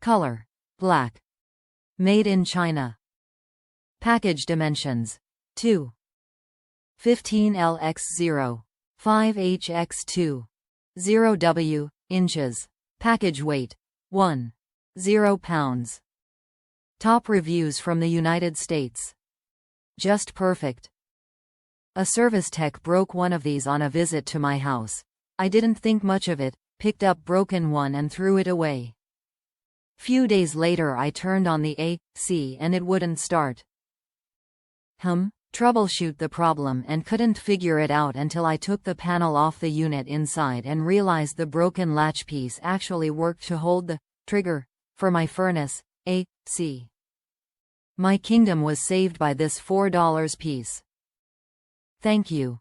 Color: black. Made in China. Package dimensions: 2. 15L x 5H x 0W inches. Package weight: 1.0 pounds. Top reviews from the United States. Just perfect. A service tech broke one of these on a visit to my house. I didn't think much of it, picked up broken one and threw it away. Few days later I turned on the AC and it wouldn't start. Troubleshoot the problem and couldn't figure it out until I took the panel off the unit inside and realized the broken latch piece actually worked to hold the trigger for my furnace AC. My kingdom was saved by this $4 piece. Thank you.